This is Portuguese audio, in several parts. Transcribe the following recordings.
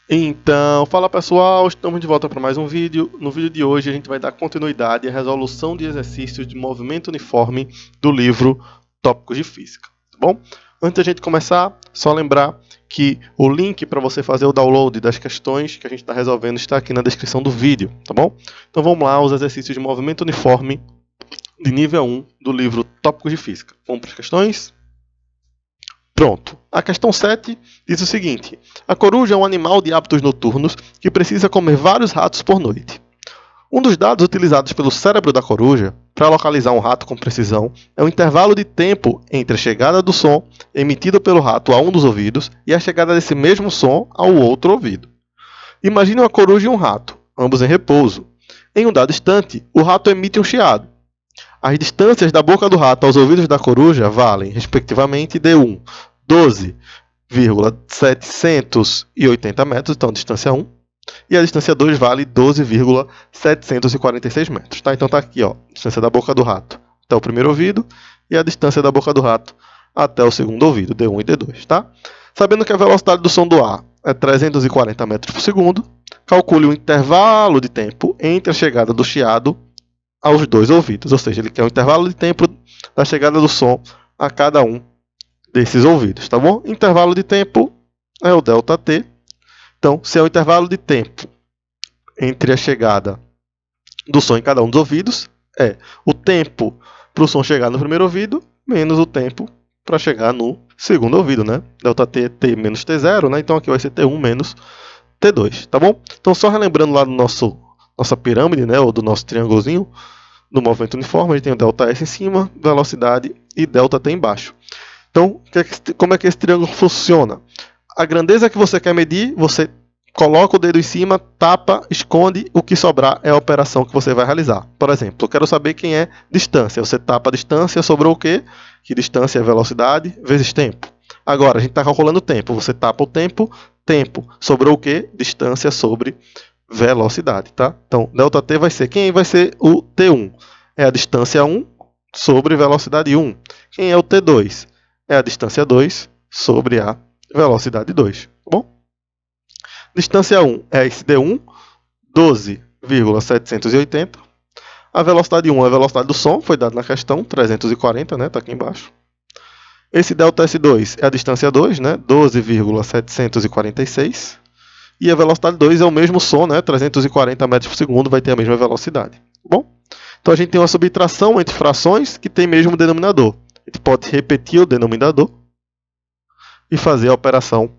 Então, fala pessoal, estamos de volta para mais um vídeo. No vídeo de hoje a gente vai dar continuidade à resolução de exercícios de movimento uniforme do livro Tópicos de Física, tá bom? Antes da gente começar, só lembrar que o link para você fazer o download das questões que a gente está resolvendo está aqui na descrição do vídeo, tá bom? Então vamos lá, os exercícios de movimento uniforme de nível 1 do livro Tópicos de Física. Vamos para as questões? Pronto. A questão 7 diz o seguinte: a coruja é um animal de hábitos noturnos que precisa comer vários ratos por noite. Um dos dados utilizados pelo cérebro da coruja para localizar um rato com precisão é o intervalo de tempo entre a chegada do som emitido pelo rato a um dos ouvidos e a chegada desse mesmo som ao outro ouvido. Imagine uma coruja e um rato, ambos em repouso. Em um dado instante, o rato emite um chiado. As distâncias da boca do rato aos ouvidos da coruja valem, respectivamente, D1, 12,780 metros, então distância 1, e a distância 2 vale 12,746 metros. Tá? Então está aqui, ó, a distância da boca do rato até o primeiro ouvido e a distância da boca do rato até o segundo ouvido, D1 e D2. Tá? Sabendo que a velocidade do som do ar é 340 metros por segundo, calcule o intervalo de tempo entre a chegada do chiado aos dois ouvidos, ou seja, ele quer um intervalo de tempo da chegada do som a cada um desses ouvidos, tá bom? Intervalo de tempo é o ΔT. Então, se é o intervalo de tempo entre a chegada do som em cada um dos ouvidos, é o tempo para o som chegar no primeiro ouvido menos o tempo para chegar no segundo ouvido, né? ΔT é T menos T0, né? Então aqui vai ser T1 menos T2, tá bom? Então, só relembrando lá do nossa pirâmide, né, ou do nosso triângulozinho do movimento uniforme, a gente tem o ΔS em cima, velocidade e ΔT embaixo. Então, como é que esse triângulo funciona? A grandeza que você quer medir, você coloca o dedo em cima, tapa, esconde, o que sobrar é a operação que você vai realizar. Por exemplo, eu quero saber quem é distância. Você tapa a distância, sobrou o quê? Que distância é velocidade vezes tempo. Agora, a gente está calculando o tempo. Você tapa o tempo, tempo. Sobrou o quê? Distância sobre velocidade, tá? Então, ΔT vai ser, quem vai ser o T1? É a distância 1 sobre velocidade 1. Quem é o T2? É a distância 2 sobre a velocidade 2, tá bom? Distância 1 é esse D1, 12,780. A velocidade 1 é a velocidade do som, foi dado na questão, 340, né? Tá aqui embaixo. Esse ΔS2 é a distância 2, né? 12,746. E a velocidade 2 é o mesmo som, né? 340 metros por segundo, vai ter a mesma velocidade. Bom? Então a gente tem uma subtração entre frações que tem mesmo denominador. A gente pode repetir o denominador e fazer a operação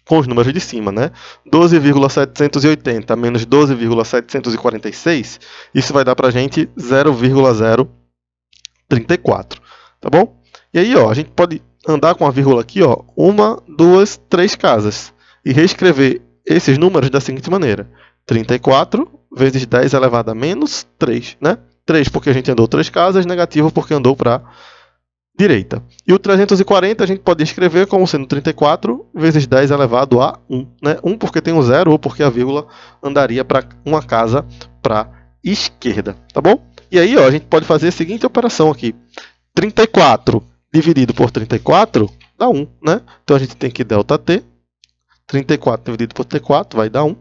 com os números de cima, né? 12,780 menos 12,746, isso vai dar para a gente 0,034, tá bom? E aí, ó, a gente pode andar com a vírgula aqui, ó, 1, 2, 3 casas e reescrever esses números da seguinte maneira: 34 vezes 10 elevado a menos 3, né? 3 porque a gente andou 3 casas, negativo porque andou para a direita. E o 340 a gente pode escrever como sendo 34 vezes 10 elevado a 1, né? 1 porque tem um zero ou porque a vírgula andaria para uma casa para a esquerda, tá bom? E aí, ó, a gente pode fazer a seguinte operação aqui: 34 dividido por 34 dá 1, né? Então a gente tem que ΔT, 34 dividido por T4 vai dar 1.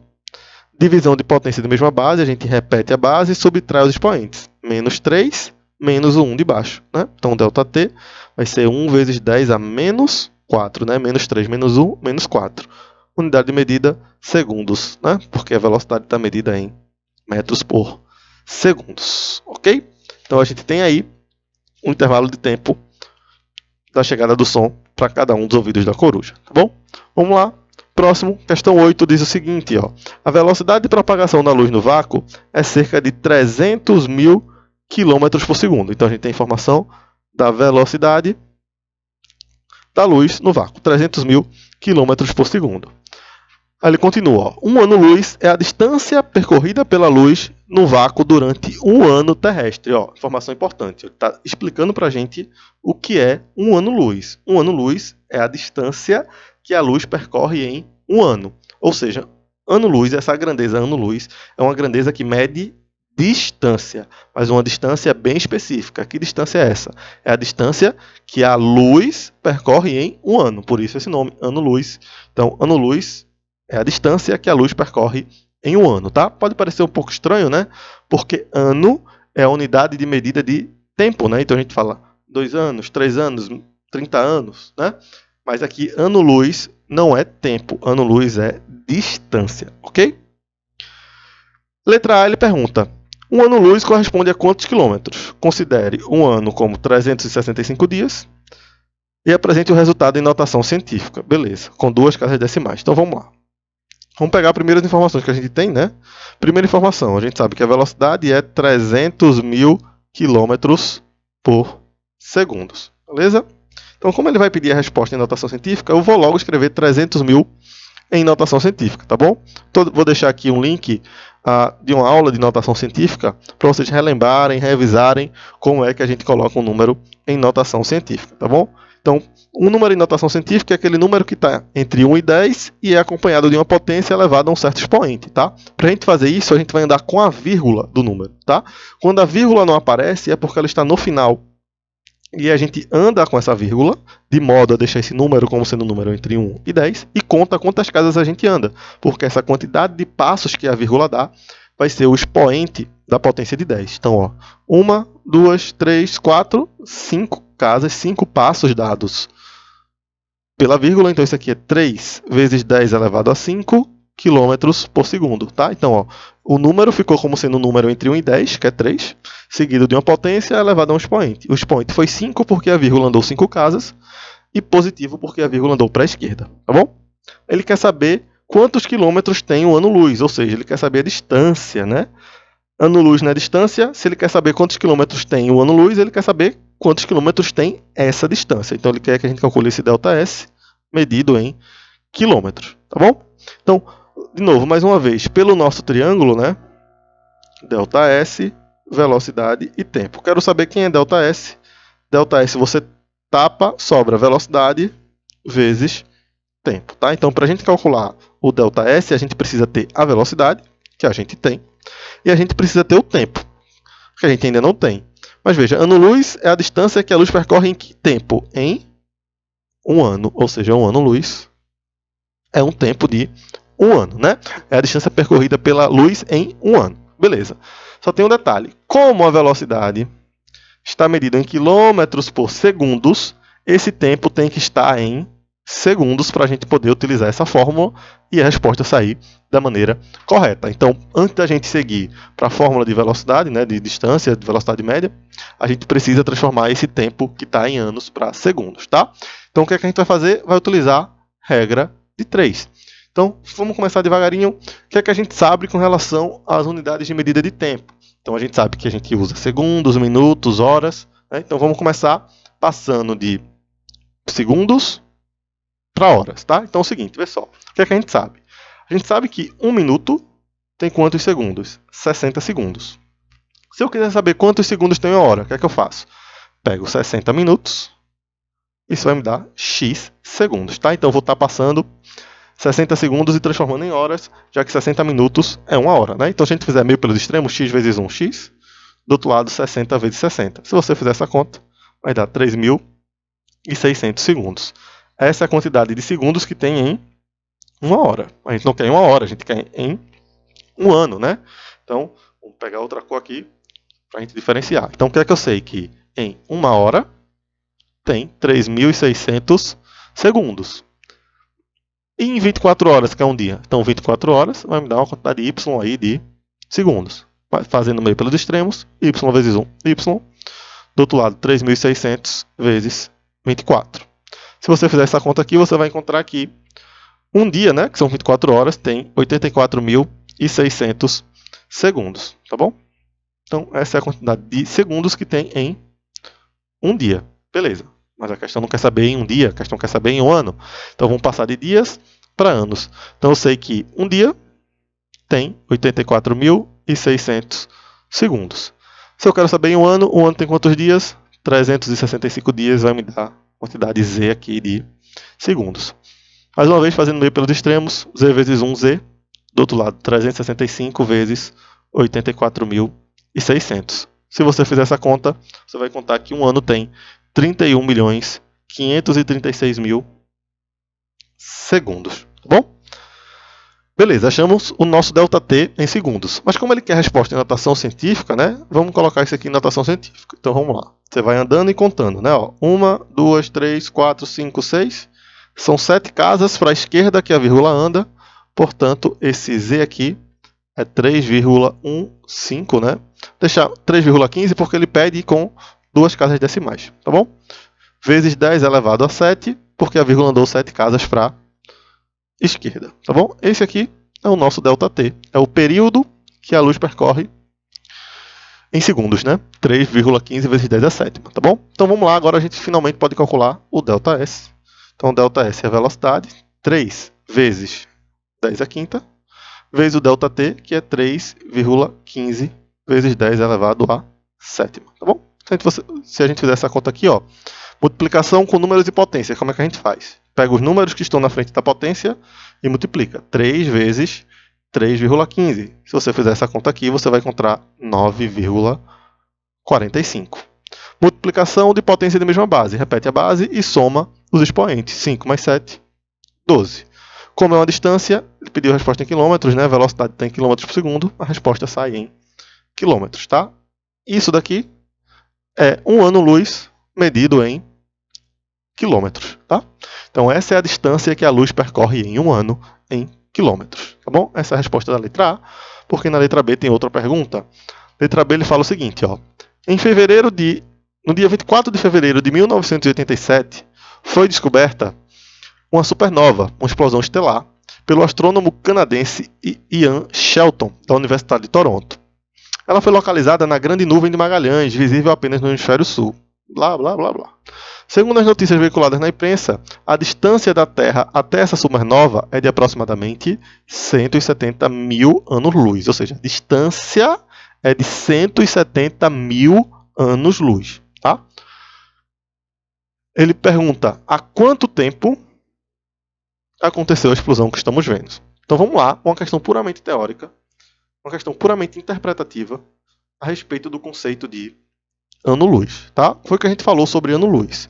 Divisão de potência de mesma base, a gente repete a base e subtrai os expoentes. Menos 3, menos o 1 de baixo, né? Então ΔT vai ser 1 vezes 10 a menos 4, né? Menos 3 menos 1, menos 4. Unidade de medida, segundos, né? Porque a velocidade está medida em metros por segundos, ok? Então a gente tem aí um intervalo de tempo da chegada do som para cada um dos ouvidos da coruja, tá bom? Vamos lá. Próximo, questão 8 diz o seguinte, ó: a velocidade de propagação da luz no vácuo é cerca de 300 mil km por segundo. Então a gente tem informação da velocidade da luz no vácuo, 300 mil km por segundo. Aí ele continua, ó: um ano-luz é a distância percorrida pela luz no vácuo durante um ano terrestre. Ó, informação importante, ele está explicando para a gente o que é um ano-luz. Um ano-luz é a distância que a luz percorre em um ano. Ou seja, ano-luz, essa grandeza ano-luz, é uma grandeza que mede distância, mas uma distância bem específica. Que distância é essa? É a distância que a luz percorre em um ano, por isso esse nome, ano-luz. Então, ano-luz é a distância que a luz percorre em um ano, tá? Pode parecer um pouco estranho, né? Porque ano é a unidade de medida de tempo, né? Então a gente fala 2 anos, 3 anos, 30 anos, né? Mas aqui ano-luz não é tempo, ano-luz é distância, ok? Letra A, ele pergunta: um ano-luz corresponde a quantos quilômetros? Considere um ano como 365 dias e apresente o resultado em notação científica. Beleza, com 2 casas decimais. Então vamos lá. Vamos pegar as primeiras informações que a gente tem, né? Primeira informação, a gente sabe que a velocidade é 300 mil quilômetros por segundo. Beleza? Então, como ele vai pedir a resposta em notação científica, eu vou logo escrever 300 mil em notação científica, tá bom? Vou deixar aqui um link de uma aula de notação científica para vocês relembrarem, revisarem como é que a gente coloca um número em notação científica, tá bom? Então, um número em notação científica é aquele número que está entre 1 e 10 e é acompanhado de uma potência elevada a um certo expoente, tá? Para a gente fazer isso, a gente vai andar com a vírgula do número, tá? Quando a vírgula não aparece, é porque ela está no final. E a gente anda com essa vírgula, de modo a deixar esse número como sendo um número entre 1 e 10, e conta quantas casas a gente anda, porque essa quantidade de passos que a vírgula dá vai ser o expoente da potência de 10. Então, ó, 1, 2, 3, 4, 5 casas, 5 passos dados pela vírgula. Então, isso aqui é 3 vezes 10 elevado a 5 quilômetros por segundo, tá? Então, ó, o número ficou como sendo um número entre 1 e 10, que é 3, seguido de uma potência elevada a um expoente. O expoente foi 5 porque a vírgula andou 5 casas e positivo porque a vírgula andou para a esquerda, tá bom? Ele quer saber quantos quilômetros tem o ano-luz, ou seja, ele quer saber a distância, né? Ano-luz não é distância, se ele quer saber quantos quilômetros tem o ano-luz, ele quer saber quantos quilômetros tem essa distância. Então, ele quer que a gente calcule esse ΔS medido em quilômetros, tá bom? Então, de novo, mais uma vez, pelo nosso triângulo, né? ΔS, velocidade e tempo. Quero saber quem é ΔS. ΔS você tapa, sobra velocidade vezes tempo, tá? Então, para a gente calcular o ΔS, a gente precisa ter a velocidade, que a gente tem, e a gente precisa ter o tempo, que a gente ainda não tem. Mas veja, ano-luz é a distância que a luz percorre em que tempo? Em um ano, ou seja, um ano-luz é um tempo de um ano, né? É a distância percorrida pela luz em um ano. Beleza. Só tem um detalhe. Como a velocidade está medida em quilômetros por segundos, esse tempo tem que estar em segundos para a gente poder utilizar essa fórmula e a resposta sair da maneira correta. Então, antes da gente seguir para a fórmula de velocidade, né, de distância, de velocidade média, a gente precisa transformar esse tempo que está em anos para segundos, tá? Então, o que é que a gente vai fazer? Vai utilizar regra de 3. Então, vamos começar devagarinho. O que é que a gente sabe com relação às unidades de medida de tempo? Então, a gente sabe que a gente usa segundos, minutos, horas, né? Então, vamos começar passando de segundos para horas, tá? Então é o seguinte, vê só. O que é que a gente sabe? A gente sabe que 1 minuto tem quantos segundos? 60 segundos. Se eu quiser saber quantos segundos tem uma hora, o que é que eu faço? Pego 60 minutos, isso vai me dar x segundos, tá? Então eu vou estar passando 60 segundos e transformando em horas, já que 60 minutos é uma hora, né? Então se a gente fizer meio pelos extremos, x vezes 1, x. Do outro lado, 60 vezes 60. Se você fizer essa conta, vai dar 3.600 segundos. Essa é a quantidade de segundos que tem em uma hora. A gente não quer em uma hora, a gente quer em um ano, né? Então, vamos pegar outra cor aqui para a gente diferenciar. Então, o que é que eu sei? Que em uma hora tem 3.600 segundos. E em 24 horas, que é um dia? Então, 24 horas vai me dar uma quantidade de y aí de segundos. Fazendo meio pelos extremos, y vezes 1, y. Do outro lado, 3.600 vezes 24. Se você fizer essa conta aqui, você vai encontrar que um dia, né, que são 24 horas, tem 84.600 segundos, tá bom? Então, essa é a quantidade de segundos que tem em um dia. Beleza. Mas a questão não quer saber em um dia, a questão quer saber em um ano. Então, vamos passar de dias para anos. Então, eu sei que um dia tem 84.600 segundos. Se eu quero saber em um ano tem quantos dias? 365 dias vai me dar quantidade z aqui de segundos. Mais uma vez, fazendo meio pelos extremos, z vezes 1z. Do outro lado, 365 vezes 84.600. Se você fizer essa conta, você vai contar que um ano tem 31.536.000 segundos. Tá bom? Beleza, achamos o nosso ΔT em segundos. Mas como ele quer a resposta em notação científica, né? Vamos colocar isso aqui em notação científica. Então vamos lá. Você vai andando e contando, né? Ó, 1, 2, 3, 4, 5, 6. São 7 casas para a esquerda que a vírgula anda. Portanto, esse Z aqui é 3,15, né? Deixar 3,15 porque ele pede com 2 casas decimais, tá bom? Vezes 10 elevado a 7, porque a vírgula andou 7 casas para a esquerda, tá bom? Esse aqui é o nosso ΔT, é o período que a luz percorre em segundos, né? 3,15 vezes 10 a sétima, tá bom? Então vamos lá, agora a gente finalmente pode calcular o ΔS. Então o ΔS é a velocidade, 3 vezes 10 a quinta, vezes o ΔT, que é 3,15 vezes 10 elevado a sétima, tá bom? Se a gente fizer essa conta aqui, ó, multiplicação com números e potência, como é que a gente faz? Pega os números que estão na frente da potência e multiplica. 3 vezes 3,15. Se você fizer essa conta aqui, você vai encontrar 9,45. Multiplicação de potência de mesma base. Repete a base e soma os expoentes. 5 mais 7, 12. Como é uma distância, ele pediu a resposta em quilômetros, né? A velocidade está em quilômetros por segundo, a resposta sai em quilômetros, tá? Isso daqui é 1 ano-luz medido em quilômetros, tá? Então essa é a distância que a luz percorre em 1 ano em quilômetros, tá bom? Essa é a resposta da letra A, porque na letra B tem outra pergunta. Letra B ele fala o seguinte, ó. No dia 24 de fevereiro de 1987, foi descoberta uma supernova, uma explosão estelar, pelo astrônomo canadense Ian Shelton, da Universidade de Toronto. Ela foi localizada na Grande Nuvem de Magalhães, visível apenas no hemisfério sul. Blá, blá, blá, blá. Segundo as notícias veiculadas na imprensa, a distância da Terra até essa supernova é de aproximadamente 170 mil anos-luz. Ou seja, a distância é de 170 mil anos-luz. Tá? Ele pergunta há quanto tempo aconteceu a explosão que estamos vendo. Então vamos lá, uma questão puramente teórica, uma questão puramente interpretativa a respeito do conceito de ano-luz, tá? Foi o que a gente falou sobre ano-luz.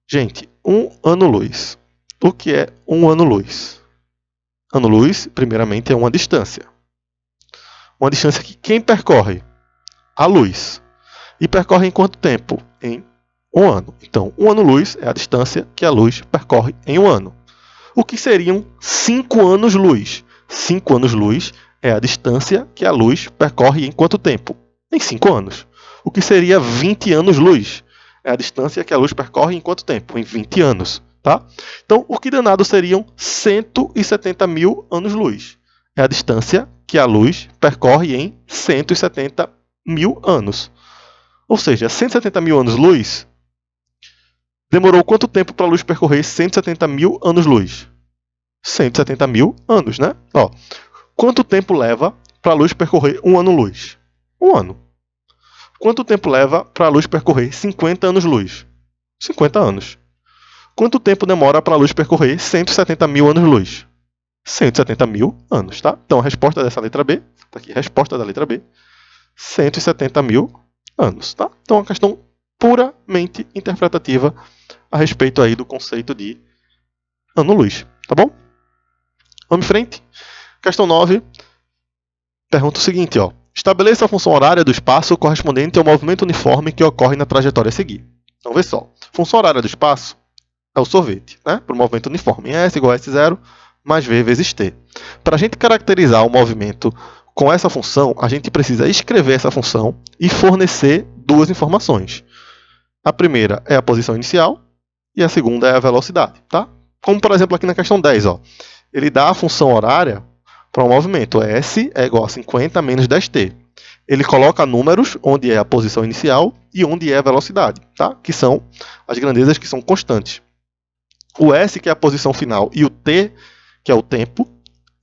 Gente, um ano-luz. O que é um ano-luz? Ano-luz, primeiramente, é uma distância. Uma distância que quem percorre? A luz. E percorre em quanto tempo? Em 1 ano. Então, um ano-luz é a distância que a luz percorre em 1 ano. O que seriam 5 anos-luz? 5 anos-luz é a distância que a luz percorre em quanto tempo? Em 5 anos. O que seria 20 anos-luz? É a distância que a luz percorre em quanto tempo? Em 20 anos. Tá? Então, o que danado seriam 170 mil anos-luz? É a distância que a luz percorre em 170 mil anos. Ou seja, 170 mil anos-luz demorou quanto tempo para a luz percorrer 170 mil anos-luz? 170 mil anos, né? Ó, quanto tempo leva para a luz percorrer 1 ano-luz? 1 ano. Quanto tempo leva para a luz percorrer 50 anos-luz? 50 anos. Quanto tempo demora para a luz percorrer 170 mil anos-luz? 170 mil anos, tá? Então a resposta dessa letra B, tá aqui, resposta da letra B, 170 mil anos, tá? Então é uma questão puramente interpretativa a respeito aí do conceito de ano-luz, tá bom? Vamos em frente. Questão 9. Pergunta o seguinte, ó. Estabeleça a função horária do espaço correspondente ao movimento uniforme que ocorre na trajetória a seguir. Então, vê só. Função horária do espaço é o sorvete, né? Para o movimento uniforme. S igual a S0 mais V vezes T. Para a gente caracterizar o movimento com essa função, a gente precisa escrever essa função e fornecer duas informações. A primeira é a posição inicial e a segunda é a velocidade, tá? Como, por exemplo, aqui na questão 10, ó. Ele dá a função horária para um movimento. S é igual a 50 menos 10t. Ele coloca números onde é a posição inicial e onde é a velocidade, tá? Que são as grandezas que são constantes. O S, que é a posição final, e o t, que é o tempo,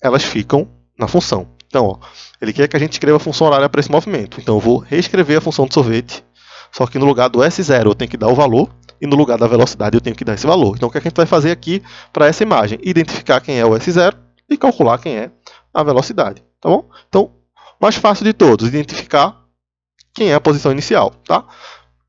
elas ficam na função. Então, ó, ele quer que a gente escreva a função horária para esse movimento. Então, eu vou reescrever a função de sorvete, só que no lugar do S0 eu tenho que dar o valor, e no lugar da velocidade eu tenho que dar esse valor. Então, o que a gente vai fazer aqui para essa imagem? Identificar quem é o S0 e calcular quem é a velocidade, tá bom? Então, mais fácil de todos, identificar quem é a posição inicial, tá?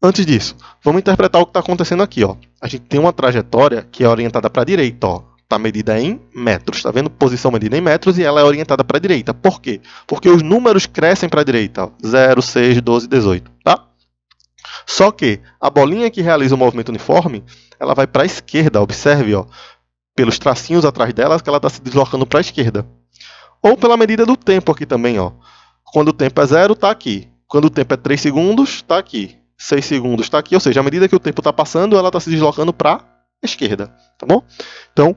Antes disso, vamos interpretar o que está acontecendo aqui, ó. A gente tem uma trajetória que é orientada para a direita, ó. Está medida em metros. Está vendo? Posição medida em metros e ela é orientada para a direita. Por quê? Porque os números crescem para a direita. Ó. 0, 6, 12, 18. Tá? Só que a bolinha que realiza o movimento uniforme, ela vai para a esquerda. Observe, ó, pelos tracinhos atrás dela, que ela está se deslocando para a esquerda. Ou pela medida do tempo aqui também. Ó. Quando o tempo é 0, está aqui. Quando o tempo é 3 segundos, está aqui. 6 segundos está aqui. Ou seja, à medida que o tempo está passando, ela está se deslocando para a esquerda. Tá bom? Então,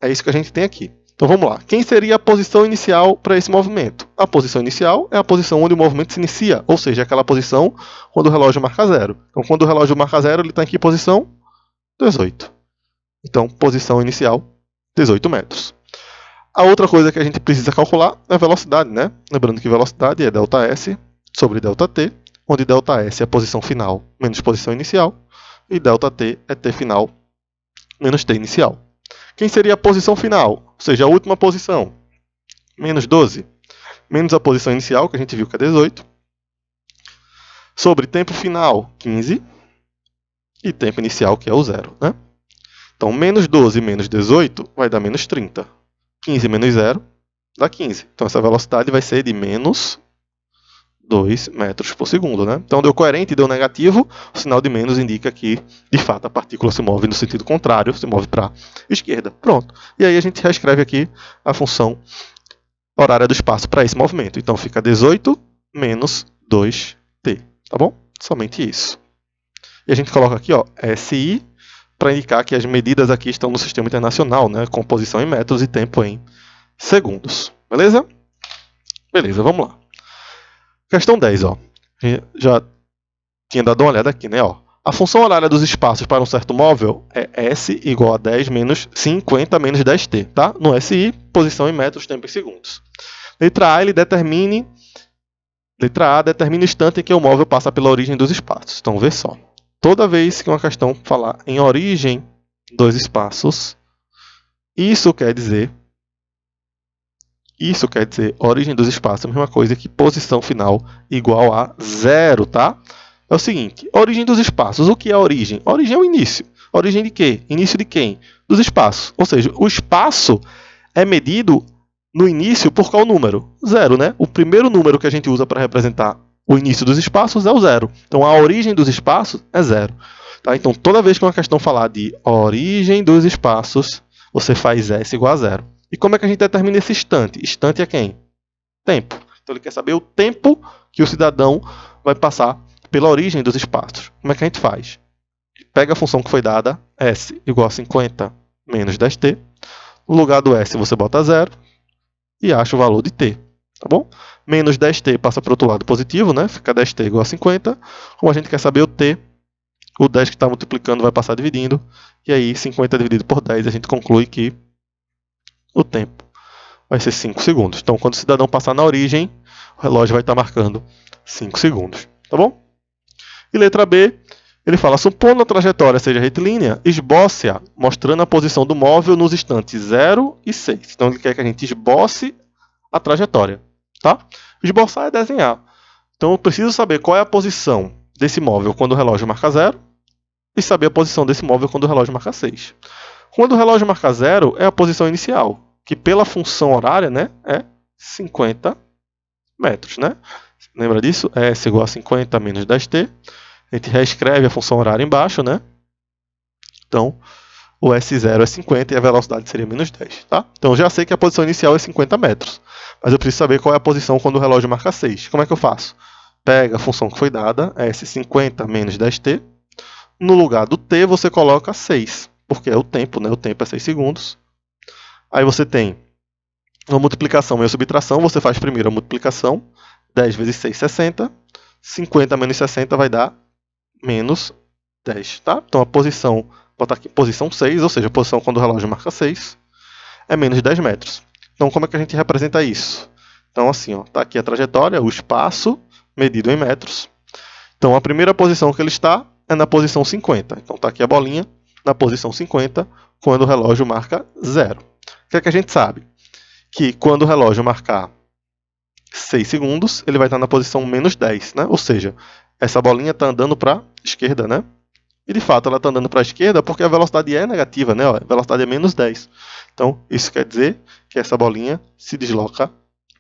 é isso que a gente tem aqui. Então vamos lá. Quem seria a posição inicial para esse movimento? A posição inicial é a posição onde o movimento se inicia, ou seja, aquela posição quando o relógio marca 0. Então quando o relógio marca 0, ele está em que posição? 18. Então, posição inicial, 18 metros. A outra coisa que a gente precisa calcular é a velocidade, né? Lembrando que velocidade é ΔS sobre ΔT, onde ΔS é a posição final menos posição inicial, e ΔT é T final menos T inicial. Quem seria a posição final? Ou seja, a última posição. Menos 12. Menos a posição inicial, que a gente viu que é 18. Sobre tempo final, 15. E tempo inicial, que é o 0. Né? Então, menos 12 menos 18 vai dar menos 30. 15 menos 0 dá 15. Então, essa velocidade vai ser de menos 2 metros por segundo. Né? Então, deu coerente e deu negativo. O sinal de menos indica que, de fato, a partícula se move no sentido contrário, se move para a esquerda. Pronto. E aí a gente reescreve aqui a função horária do espaço para esse movimento. Então, fica 18 menos 2t. Tá bom? Somente isso. E a gente coloca aqui, ó, SI, para indicar que as medidas aqui estão no sistema internacional, né? Com posição em metros e tempo em segundos. Beleza? Beleza, vamos lá. Questão 10, ó. Já tinha dado uma olhada aqui, né? Ó. A função horária dos espaços para um certo móvel é S igual a 10 menos 50 menos 10t, tá? No SI, posição em metros, tempo em segundos. Letra A, Letra A determina o instante em que o móvel passa pela origem dos espaços. Então, vê só. Toda vez que uma questão falar em origem dos espaços, isso quer dizer origem dos espaços, a mesma coisa que posição final igual a 0, tá? É o seguinte, origem dos espaços. O que é a origem? A origem é o início. Origem de quê? Início de quem? Dos espaços. Ou seja, o espaço é medido no início por qual número? 0, né? O primeiro número que a gente usa para representar o início dos espaços é o 0. Então, a origem dos espaços é 0. Tá? Então, toda vez que uma questão falar de origem dos espaços, você faz S igual a 0. E como é que a gente determina esse instante? Instante é quem? Tempo. Então, ele quer saber o tempo que o cidadão vai passar pela origem dos espaços. Como é que a gente faz? Pega a função que foi dada, S igual a 50 menos 10t. No lugar do S, você bota 0 e acha o valor de t. Tá bom? Menos 10t passa para o outro lado positivo, né? Fica 10t igual a 50. Como a gente quer saber o t, o 10 que está multiplicando vai passar dividindo. E aí, 50 dividido por 10, a gente conclui que o tempo vai ser 5 segundos. Então, quando o cidadão passar na origem, o relógio vai estar marcando 5 segundos. Tá bom? E letra B, ele fala, supondo a trajetória seja retilínea, esboce-a, mostrando a posição do móvel nos instantes 0 e 6. Então, ele quer que a gente esboce a trajetória. Tá? Esboçar é desenhar. Então, eu preciso saber qual é a posição desse móvel quando o relógio marca 0 e saber a posição desse móvel quando o relógio marca 6. Quando o relógio marca 0, é a posição inicial, que pela função horária, né, é 50 metros. Né? Lembra disso? S igual a 50 menos 10t. A gente reescreve a função horária embaixo. Né? Então, o S0 é 50 e a velocidade seria menos 10. Tá? Então, eu já sei que a posição inicial é 50 metros. Mas eu preciso saber qual é a posição quando o relógio marca 6. Como é que eu faço? Pega a função que foi dada, S50 menos 10t. No lugar do t, você coloca 6. Porque é o tempo, né? O tempo é 6 segundos. Aí você tem uma multiplicação e a subtração. Você faz primeiro a multiplicação. 10 vezes 6, 60. 50 menos 60 vai dar menos 10. Tá? Então a posição, vou botar aqui posição 6, ou seja, a posição quando o relógio marca 6, é menos 10 metros. Então como é que a gente representa isso? Então assim, está aqui a trajetória, o espaço medido em metros. Então a primeira posição que ele está é na posição 50. Então está aqui a bolinha na posição 50, quando o relógio marca 0. O que é que a gente sabe? Que quando o relógio marcar 6 segundos, ele vai estar na posição menos 10. Né? Ou seja, essa bolinha está andando para a esquerda. Né? E de fato ela está andando para a esquerda porque a velocidade é negativa, né? Ó, a velocidade é menos 10. Então isso quer dizer que essa bolinha se desloca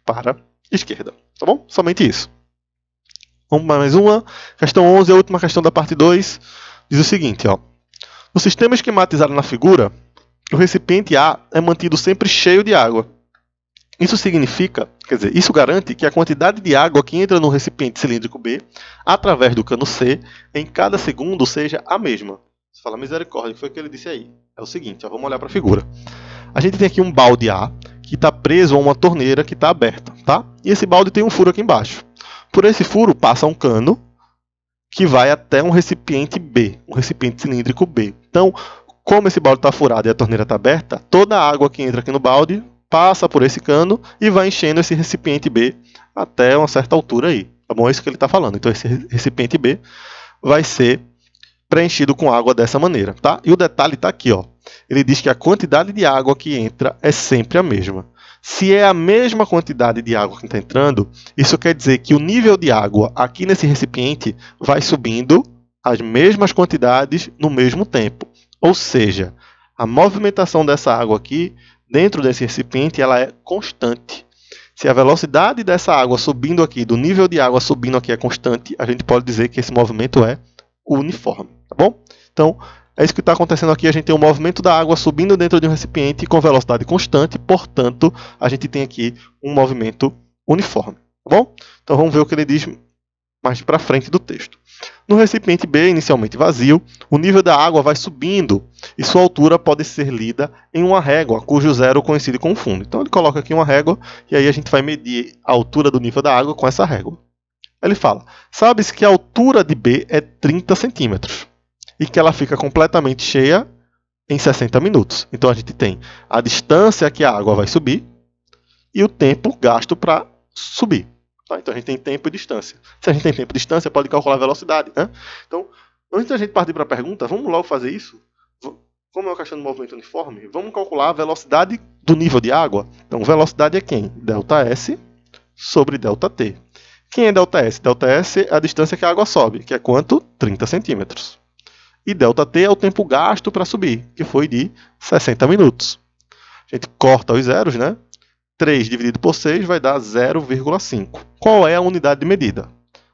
para a esquerda. Tá bom? Somente isso. Vamos para mais uma. Questão 11, a última questão da parte 2. Diz o seguinte, ó. No sistema esquematizado na figura, o recipiente A é mantido sempre cheio de água. Isso significa, quer dizer, isso garante que a quantidade de água que entra no recipiente cilíndrico B, através do cano C, em cada segundo seja a mesma. Você fala, misericórdia, o que foi que ele disse aí? É o seguinte, ó, vamos olhar para a figura. A gente tem aqui um balde A, que está preso a uma torneira que está aberta, tá? E esse balde tem um furo aqui embaixo. Por esse furo passa um cano que vai até um recipiente B, um recipiente cilíndrico B. Então, como esse balde está furado e a torneira está aberta, toda a água que entra aqui no balde passa por esse cano e vai enchendo esse recipiente B até uma certa altura aí. Tá bom? É isso que ele está falando. Então, esse recipiente B vai ser preenchido com água dessa maneira, tá? E o detalhe está aqui, ó. Ele diz que a quantidade de água que entra é sempre a mesma. Se é a mesma quantidade de água que está entrando, isso quer dizer que o nível de água aqui nesse recipiente vai subindo as mesmas quantidades no mesmo tempo. Ou seja, a movimentação dessa água aqui dentro desse recipiente ela é constante. Se a velocidade dessa água subindo aqui, do nível de água subindo aqui é constante, a gente pode dizer que esse movimento é uniforme, tá bom? Então, é isso que está acontecendo aqui. A gente tem o movimento da água subindo dentro de um recipiente com velocidade constante, portanto, a gente tem aqui um movimento uniforme. Tá bom? Então vamos ver o que ele diz mais para frente do texto. No recipiente B, inicialmente vazio, o nível da água vai subindo e sua altura pode ser lida em uma régua, cujo zero coincide com o fundo. Então ele coloca aqui uma régua e aí a gente vai medir a altura do nível da água com essa régua. Ele fala, sabe-se que a altura de B é 30 centímetros. E que ela fica completamente cheia em 60 minutos. Então a gente tem a distância que a água vai subir e o tempo gasto para subir. Tá? Então a gente tem tempo e distância. Se a gente tem tempo e distância, pode calcular a velocidade. Né? Então, antes da gente partir para a pergunta, vamos logo fazer isso. Como é uma questão de movimento uniforme, vamos calcular a velocidade do nível de água. Então, velocidade é quem? ΔS sobre ΔT. Quem é ΔS? ΔS é a distância que a água sobe, que é quanto? 30 centímetros. E ΔT é o tempo gasto para subir, que foi de 60 minutos. A gente corta os zeros, né? 3 dividido por 6 vai dar 0,5. Qual é a unidade de medida?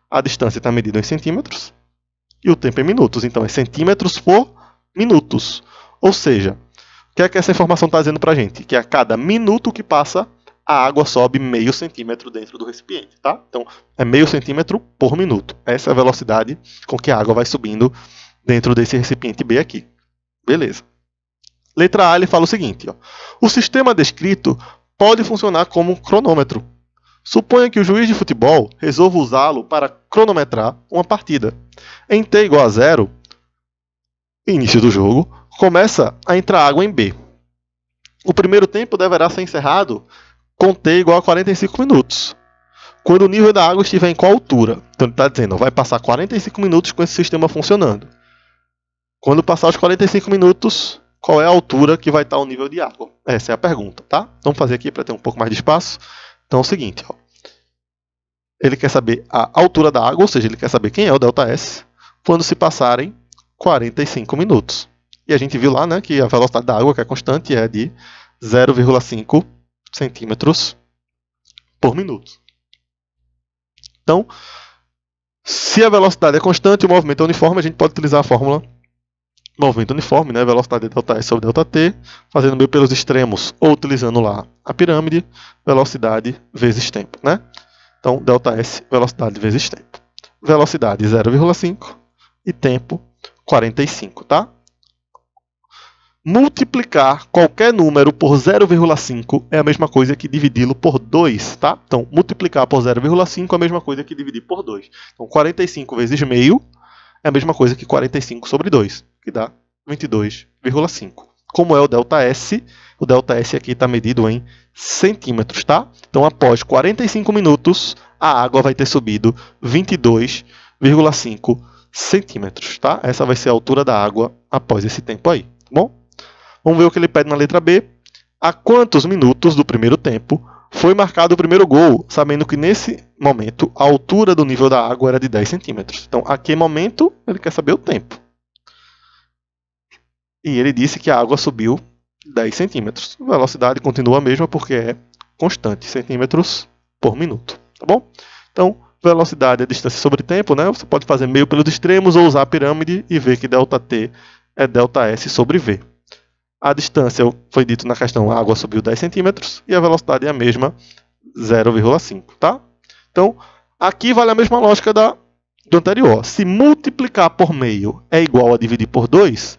A distância está medida em centímetros e o tempo em minutos. Então, é centímetros por minutos. Ou seja, o que é que essa informação está dizendo para a gente? Que a cada minuto que passa, a água sobe meio centímetro dentro do recipiente. Tá? Então, é meio centímetro por minuto. Essa é a velocidade com que a água vai subindo dentro desse recipiente B aqui. Beleza. Letra A, ele fala o seguinte. Ó, o sistema descrito pode funcionar como um cronômetro. Suponha que o juiz de futebol resolva usá-lo para cronometrar uma partida. Em t igual a 0, início do jogo, começa a entrar água em B. O primeiro tempo deverá ser encerrado com t igual a 45 minutos. Quando o nível da água estiver em qual altura? Então ele está dizendo, vai passar 45 minutos com esse sistema funcionando. Quando passar os 45 minutos, qual é a altura que vai estar o nível de água? Essa é a pergunta, tá? Vamos fazer aqui para ter um pouco mais de espaço. Então é o seguinte, ó. Ele quer saber a altura da água, ou seja, ele quer saber quem é o ΔS, quando se passarem 45 minutos. E a gente viu lá, né, que a velocidade da água, que é constante, é de 0,5 centímetros por minuto. Então, se a velocidade é constante e o movimento é uniforme, a gente pode utilizar a fórmula movimento uniforme, né? Velocidade de ΔS sobre ΔT, fazendo meio pelos extremos ou utilizando lá a pirâmide, velocidade vezes tempo. Né? Então, ΔS, velocidade vezes tempo. Velocidade 0,5 e tempo 45. Tá? Multiplicar qualquer número por 0,5 é a mesma coisa que dividi-lo por 2. Tá? Então, multiplicar por 0,5 é a mesma coisa que dividir por 2. Então, 45 vezes meio é a mesma coisa que 45 sobre 2, que dá 22,5. Como é o ΔS aqui está medido em centímetros, tá? Então, após 45 minutos, a água vai ter subido 22,5 centímetros, tá? Essa vai ser a altura da água após esse tempo aí, tá bom? Vamos ver o que ele pede na letra B. A quantos minutos do primeiro tempo foi marcado o primeiro gol, sabendo que nesse momento a altura do nível da água era de 10 centímetros. Então, a que momento ele quer saber o tempo. E ele disse que a água subiu 10 centímetros. A velocidade continua a mesma porque é constante, centímetros por minuto. Tá bom? Então, velocidade é distância sobre tempo, né? Você pode fazer meio pelos extremos ou usar a pirâmide e ver que ΔT é ΔS sobre V. A distância, foi dito na questão, a água subiu 10 centímetros e a velocidade é a mesma, 0,5. Tá? Então, aqui vale a mesma lógica do anterior. Se multiplicar por meio é igual a dividir por 2,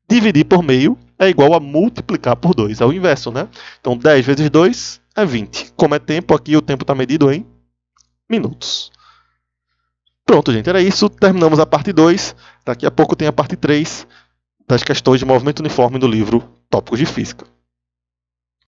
dividir por meio é igual a multiplicar por 2. É o inverso, né? Então, 10 vezes 2 é 20. Como é tempo, aqui o tempo está medido em minutos. Pronto, gente. Era isso. Terminamos a parte 2. Daqui a pouco tem a parte 3 das questões de movimento uniforme do livro Tópicos de Física.